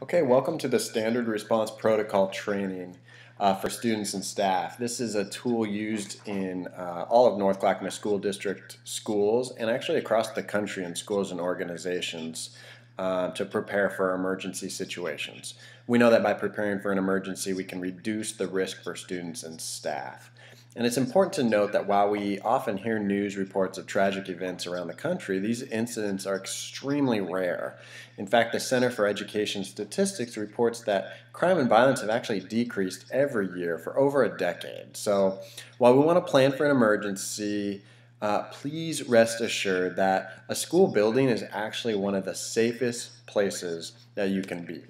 Okay, welcome to the Standard Response Protocol training for students and staff. This is a tool used in all of North Clackamas School District schools and actually across the country in schools and organizations to prepare for emergency situations. We know that by preparing for an emergency, we can reduce the risk for students and staff. And it's important to note that while we often hear news reports of tragic events around the country, these incidents are extremely rare. In fact, the Center for Education Statistics reports that crime and violence have actually decreased every year for over a decade. So while we want to plan for an emergency, please rest assured that a school building is actually one of the safest places that you can be.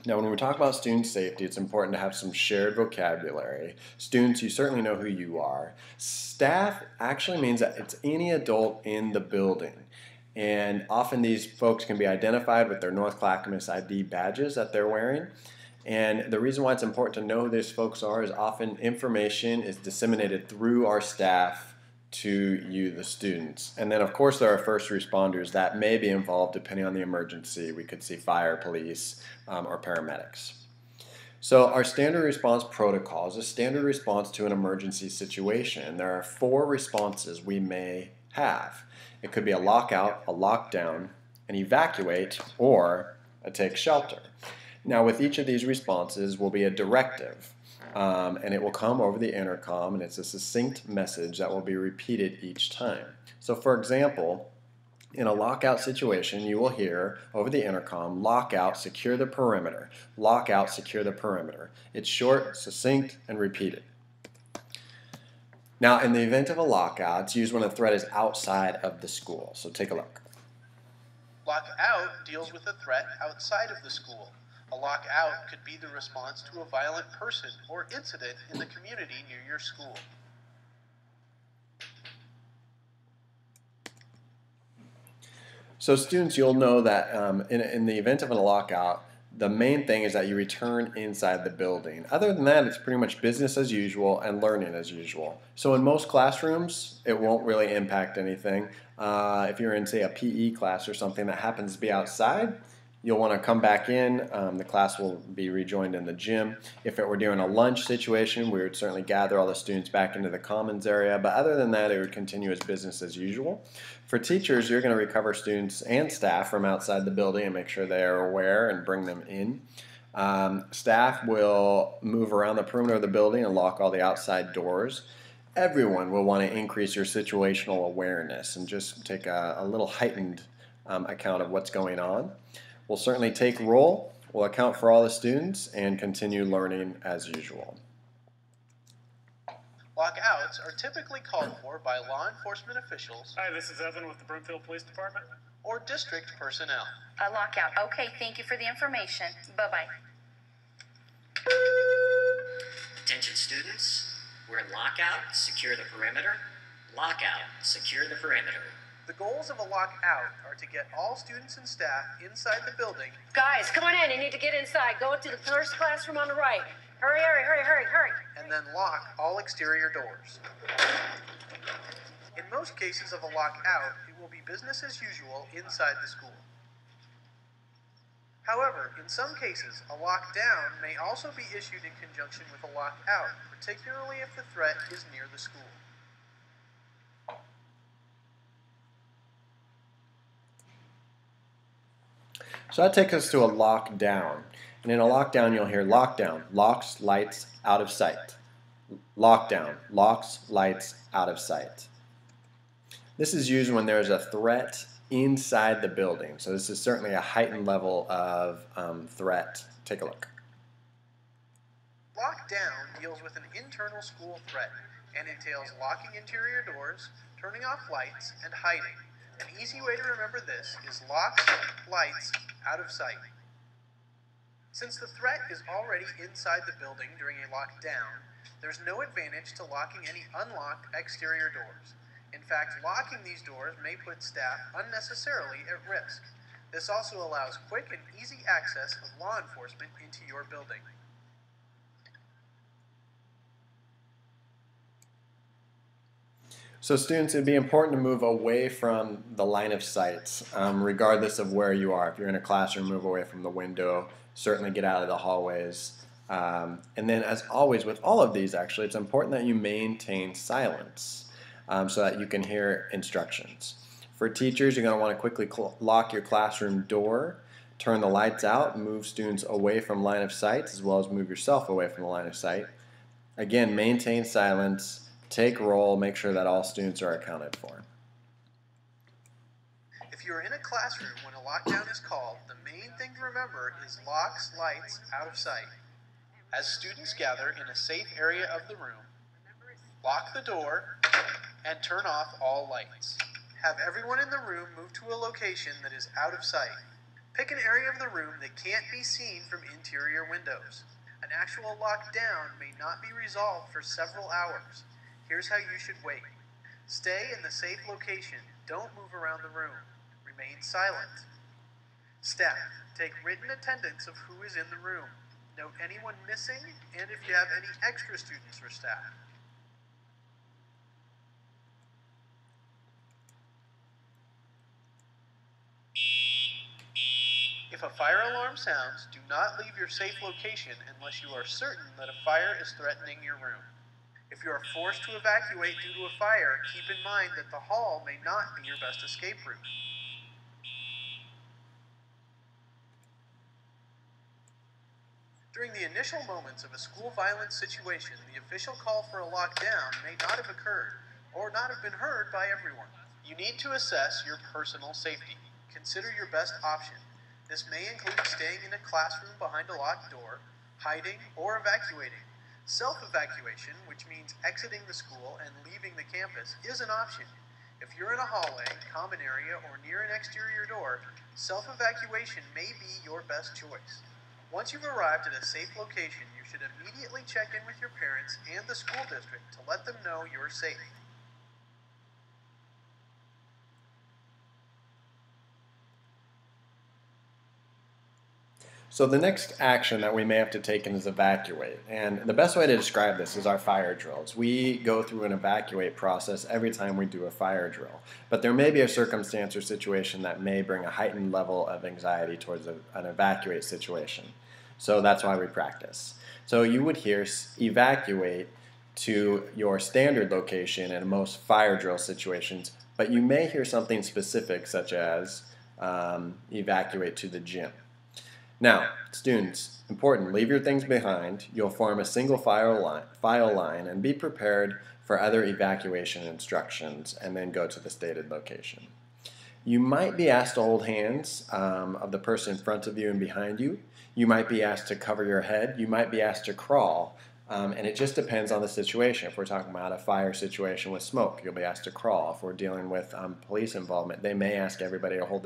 Now, when we talk about student safety, it's important to have some shared vocabulary. Students, you certainly know who you are. Staff actually means that it's any adult in the building. And often these folks can be identified with their North Clackamas ID badges that they're wearing. And the reason why it's important to know who these folks are is often information is disseminated through our staff to you, the students. And then, of course, there are first responders that may be involved depending on the emergency. We could see fire, police, or paramedics. So our standard response protocol is a standard response to an emergency situation. There are 4 responses we may have. It could be a lockout, a lockdown, an evacuate, or a take shelter. Now, with each of these responses will be a directive. And it will come over the intercom, and it's a succinct message that will be repeated each time. So for example, in a lockout situation, you will hear over the intercom, lockout, secure the perimeter. Lockout, secure the perimeter. It's short, succinct, and repeated. Now, in the event of a lockout, it's used when a threat is outside of the school. So take a look. Lockout deals with a threat outside of the school. A lockout could be the response to a violent person or incident in the community near your school. So students, you'll know that in the event of a lockout, the main thing is that you return inside the building. Other than that, it's pretty much business as usual and learning as usual. So in most classrooms, it won't really impact anything. If you're in, say, a PE class or something that happens to be outside, you'll want to come back in. The class will be rejoined in the gym. If it were during a lunch situation, we would certainly gather all the students back into the commons area. But other than that, it would continue as business as usual. For teachers, you're going to recover students and staff from outside the building and make sure they are aware and bring them in. Staff will move around the perimeter of the building and lock all the outside doors. Everyone will want to increase your situational awareness and just take a little heightened account of what's going on. We'll certainly take roll, we'll account for all the students, and continue learning as usual. Lockouts are typically called for by law enforcement officials. Hi, this is Evan with the Broomfield Police Department. Or district personnel. A lockout. Okay, thank you for the information. Bye-bye. Attention students, we're in lockout, secure the perimeter. Lockout, secure the perimeter. The goals of a lockout are to get all students and staff inside the building. Guys, come on in. You need to get inside. Go to the first classroom on the right. Hurry, hurry, hurry, hurry, hurry. And then lock all exterior doors. In most cases of a lockout, it will be business as usual inside the school. However, in some cases, a lockdown may also be issued in conjunction with a lockout, particularly if the threat is near the school. So that takes us to a lockdown. And in a lockdown, you'll hear lockdown, locks, lights, out of sight. Lockdown, locks, lights, out of sight. This is used when there's a threat inside the building. So this is certainly a heightened level of threat. Take a look. Lockdown deals with an internal school threat and entails locking interior doors, turning off lights, and hiding. An easy way to remember this is locks, lights, out of sight. Since the threat is already inside the building during a lockdown, there's no advantage to locking any unlocked exterior doors. In fact, locking these doors may put staff unnecessarily at risk. This also allows quick and easy access of law enforcement into your building. So students, it'd be important to move away from the line of sight, regardless of where you are. If you're in a classroom, move away from the window. Certainly get out of the hallways. And then, as always, with all of these, actually, it's important that you maintain silence so that you can hear instructions. For teachers, you're going to want to quickly lock your classroom door, turn the lights out, move students away from line of sight, as well as move yourself away from the line of sight. Again, maintain silence. Take roll, make sure that all students are accounted for. If you are in a classroom when a lockdown is called, the main thing to remember is locks, lights, out of sight. As students gather in a safe area of the room, lock the door and turn off all lights. Have everyone in the room move to a location that is out of sight. Pick an area of the room that can't be seen from interior windows. An actual lockdown may not be resolved for several hours. Here's how you should wait. Stay in the safe location. Don't move around the room. Remain silent. Staff, take written attendance of who is in the room. Note anyone missing and if you have any extra students for staff. If a fire alarm sounds, do not leave your safe location unless you are certain that a fire is threatening your room. If you are forced to evacuate due to a fire, keep in mind that the hall may not be your best escape route. During the initial moments of a school violence situation, the official call for a lockdown may not have occurred or not have been heard by everyone. You need to assess your personal safety. Consider your best option. This may include staying in a classroom behind a locked door, hiding, or evacuating. Self-evacuation, which means exiting the school and leaving the campus, is an option. If you're in a hallway, common area, or near an exterior door, self-evacuation may be your best choice. Once you've arrived at a safe location, you should immediately check in with your parents and the school district to let them know you're safe. So the next action that we may have to take is evacuate. And the best way to describe this is our fire drills. We go through an evacuate process every time we do a fire drill. But there may be a circumstance or situation that may bring a heightened level of anxiety towards an evacuate situation. So that's why we practice. So you would hear evacuate to your standard location in most fire drill situations, but you may hear something specific such as evacuate to the gym. Now, students, important, leave your things behind. You'll form a single file line and be prepared for other evacuation instructions and then go to the stated location. You might be asked to hold hands of the person in front of you and behind you. You might be asked to cover your head. You might be asked to crawl. And it just depends on the situation. If we're talking about a fire situation with smoke, you'll be asked to crawl. If we're dealing with police involvement, they may ask everybody to hold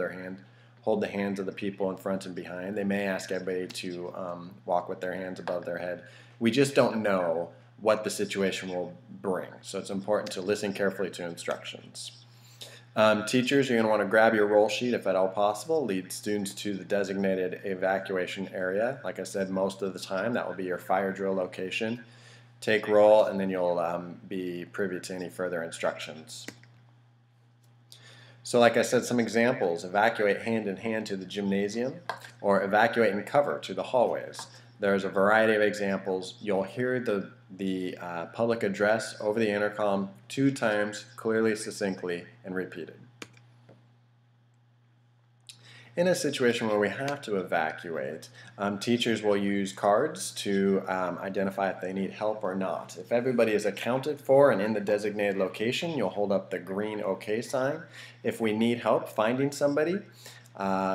the hands of the people in front and behind. They may ask everybody to walk with their hands above their head. We just don't know what the situation will bring. So it's important to listen carefully to instructions. Teachers, you're going to want to grab your roll sheet if at all possible. Lead students to the designated evacuation area. Like I said, most of the time that will be your fire drill location. Take roll and then you'll be privy to any further instructions. So like I said, some examples: evacuate hand in hand to the gymnasium, or evacuate in cover to the hallways. There's a variety of examples. You'll hear the public address over the intercom 2 times, clearly, succinctly, and repeated. In a situation where we have to evacuate, teachers will use cards to identify if they need help or not. If everybody is accounted for and in the designated location, you'll hold up the green OK sign. If we need help finding somebody,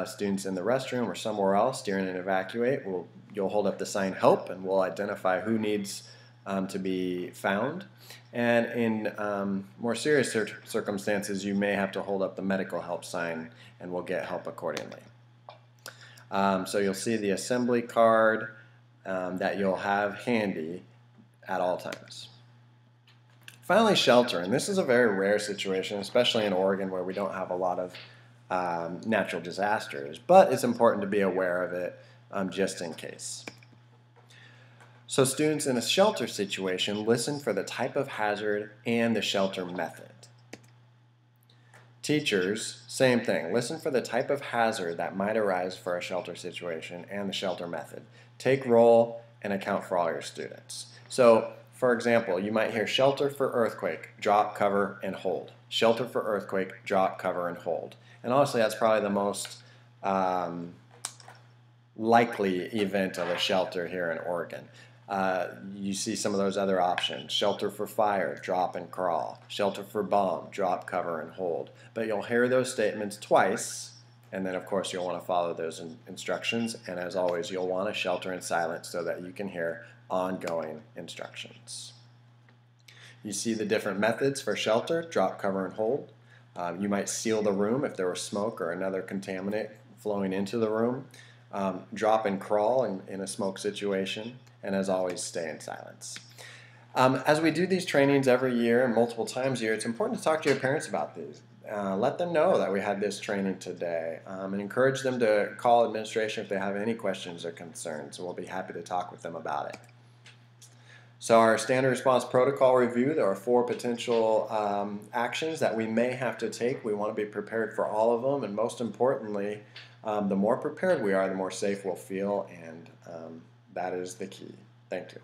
students in the restroom or somewhere else during an evacuate, you'll hold up the sign help, and we'll identify who needs to be found. And in more serious circumstances, you may have to hold up the medical help sign, and we'll get help accordingly. So you'll see the assembly card that you'll have handy at all times. Finally, shelter, and this is a very rare situation, especially in Oregon where we don't have a lot of natural disasters, but it's important to be aware of it just in case. So students, in a shelter situation, listen for the type of hazard and the shelter method. Teachers, same thing. Listen for the type of hazard that might arise for a shelter situation and the shelter method. Take roll and account for all your students. So, for example, you might hear shelter for earthquake, drop, cover, and hold. Shelter for earthquake, drop, cover, and hold. And honestly, that's probably the most likely event of a shelter here in Oregon. You see some of those other options. Shelter for fire, drop and crawl. Shelter for bomb, drop, cover, and hold. But you'll hear those statements twice, and then of course you'll want to follow those instructions. And as always, you'll want to shelter in silence so that you can hear ongoing instructions. You see the different methods for shelter, drop, cover, and hold. You might seal the room if there was smoke or another contaminant flowing into the room. Drop and crawl in a smoke situation, and as always, stay in silence. As we do these trainings every year and multiple times a year, it's important to talk to your parents about these. Let them know that we had this training today, and encourage them to call administration if they have any questions or concerns, and we'll be happy to talk with them about it. So our standard response protocol review, there are 4 potential actions that we may have to take. We want to be prepared for all of them, and most importantly, the more prepared we are, the more safe we'll feel, and that is the key. Thank you.